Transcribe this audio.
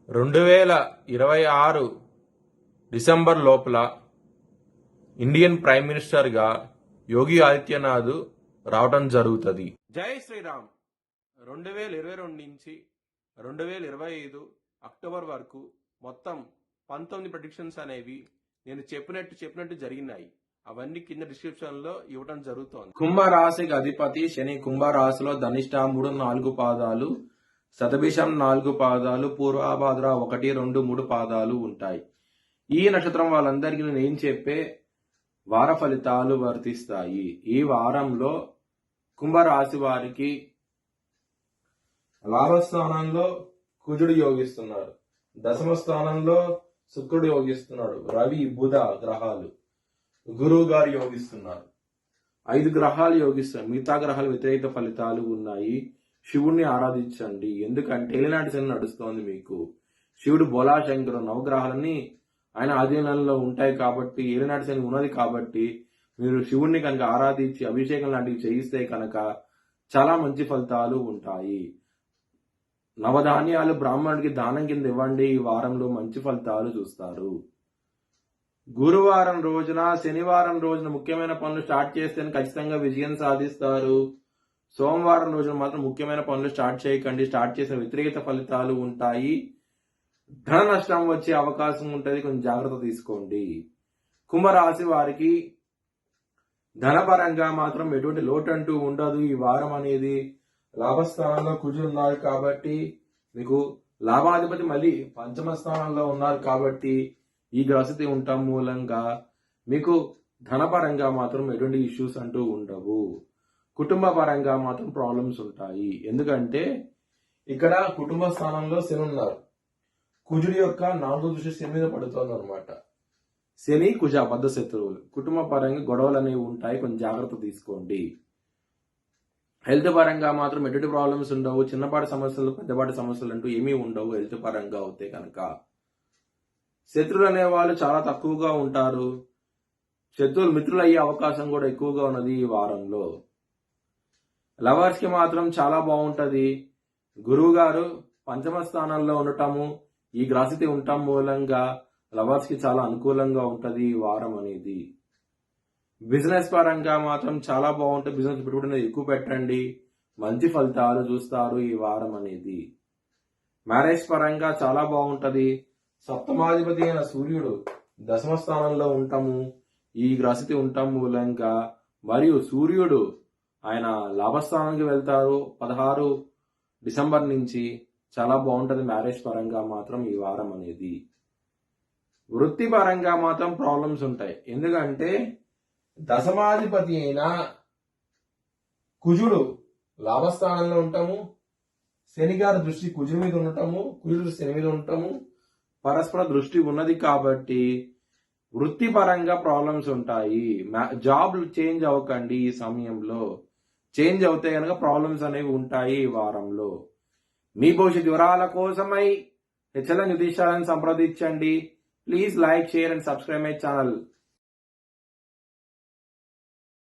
2026 December లోపల Indian prime మినిస్టర్గా యోగి ఆదిత్యనాథ్ రావటం జరుగుతుంది. జై శ్రీరామ్. 2022 నుంచి 2025 అక్టోబర్ వరకు మొత్తం 19 ప్రెడిక్షన్స్ అనేవి నేను చెప్పినట్టు జరిగినాయి. అవన్నీ కింద డిస్క్రిప్షన్ లో ఇవ్వడం జరుగుతోంది. కుంభరాశికి అధిపతి శని. కుంభరాశిలో ధనిష్ట 3-4 పాదాలు, శతభిషం 4 పాదాలు, పూర్వభాద్ర 1, 2, 3 పాదాలు ఉంటాయి. ఈ నక్షత్రం వాళ్ళందరికీ నేను ఏం చెప్పే వార ఫలితాలు వర్తిస్తాయి. ఈ వారంలో కుంభరాశి వారికి లాభస్థానంలో కుజుడు యోగిస్తున్నాడు, దశమ స్థానంలో శుక్రుడు యోగిస్తున్నాడు, రవి బుధ గ్రహాలు, గురువు గారు యోగిస్తున్నారు. 5 గ్రహాలు యోగిస్తారు. మిగతా గ్రహాలు వ్యతిరేక ఫలితాలు ఉన్నాయి. శివుణ్ణి ఆరాధించండి, ఎందుకంటే ఏలినాటి శని నడుస్తోంది మీకు. శివుడు బోలాశంకరు, నవగ్రహాలన్నీ ఆయన ఆధీనంలో ఉంటాయి కాబట్టి, ఏలినాటి శని ఉన్నది కాబట్టి మీరు శివుణ్ణి కనుక ఆరాధించి అభిషేకం లాంటివి చేయిస్తే కనుక చాలా మంచి ఫలితాలు ఉంటాయి. నవధాన్యాలు బ్రాహ్మణుడికి దానం కింద ఇవ్వండి. ఈ వారంలో మంచి ఫలితాలు చూస్తారు. గురువారం రోజున, శనివారం రోజున ముఖ్యమైన పనులు స్టార్ట్ చేస్తే ఖచ్చితంగా విజయం సాధిస్తారు. సోమవారం రోజున మాత్రం ముఖ్యమైన పనులు స్టార్ట్ చేయకండి. స్టార్ట్ చేసిన వ్యతిరేక ఫలితాలు ఉంటాయి. ధన నష్టం వచ్చే అవకాశం ఉంటుంది, కొంచెం జాగ్రత్త తీసుకోండి. కుంభరాశి వారికి ధనపరంగా మాత్రం ఎటువంటి లోటు అంటూ ఉండదు. ఈ వారం అనేది లాభస్థానంలో కుజుడు ఉన్నారు కాబట్టి, మీకు లాభాధిపతి మళ్ళీ పంచమ స్థానంలో ఉన్నారు కాబట్టి ఈ గ్రహస్థితి ఉండటం మూలంగా మీకు ధనపరంగా మాత్రం ఎటువంటి ఇష్యూస్ అంటూ ఉండవు. కుటుంబ పరంగా మాత్రం ప్రాబ్లమ్స్ ఉంటాయి. ఎందుకంటే ఇక్కడ కుటుంబ స్థానంలో శని ఉన్నారు. కుజుడి యొక్క 4వ దృష్టి శని మీద పడుతోంది అనమాట. శని కుజ బద్ధ శత్రువులు. కుటుంబ పరంగా గొడవలు అనేవి ఉంటాయి, కొంచెం జాగ్రత్త తీసుకోండి. హెల్త్ పరంగా మాత్రం ఎటువంటి ప్రాబ్లమ్స్ ఉండవు. చిన్నపాటి సమస్యలు, పెద్దపాటి సమస్యలు అంటూ ఏమీ ఉండవు హెల్త్ పరంగా అవుతే కనుక. శత్రువులు అనే వాళ్ళు చాలా తక్కువగా ఉంటారు. శత్రువులు మిత్రులు అయ్యే అవకాశం కూడా ఎక్కువగా ఉన్నది ఈ వారంలో. లవర్స్ కి మాత్రం చాలా బాగుంటది. గురువు గారు పంచమ స్థానంలో ఉండటము, ఈ గ్రహస్థితి ఉండటం మూలంగా లవర్స్ కి చాలా అనుకూలంగా ఉంటది ఈ వారం అనేది. బిజినెస్ పరంగా మాత్రం చాలా బాగుంటుంది. బిజినెస్ పెట్టుబడి ఎక్కువ పెట్టండి, మంచి ఫలితాలు చూస్తారు ఈ వారం అనేది. మ్యారేజ్ పరంగా చాలా బాగుంటది. సప్తమాధిపతి అయిన సూర్యుడు దశమ స్థానంలో ఉంటాము, ఈ గ్రహస్థితి ఉండటం మూలంగా. మరియు సూర్యుడు ఆయన లాభస్థానానికి వెళ్తారు 16 డిసెంబర్ నుంచి. చాలా బాగుంటది మ్యారేజ్ పరంగా మాత్రం ఈ వారం అనేది. వృత్తి పరంగా మాత్రం ప్రాబ్లమ్స్ ఉంటాయి. ఎందుకంటే దశమాధిపతి అయిన కుజుడు లాభస్థానంలో ఉంటాము, శని గారి దృష్టి కుజుడి మీద ఉండటము, కుజుడు శని మీద ఉండటము, పరస్పర దృష్టి ఉన్నది కాబట్టి వృత్తిపరంగా ప్రాబ్లమ్స్ ఉంటాయి. జాబ్ చేంజ్ అవ్వకండి ఈ సమయంలో. చేంజ్ అవుతే కనుక ప్రాబ్లమ్స్ అనేవి ఉంటాయి ఈ వారంలో. మీ భవిష్యత్ వివరాల కోసమై హెచ్ఎల్ఎన్ జ్యోతిష్యాలను సంప్రదించండి. Please like, share and subscribe my channel.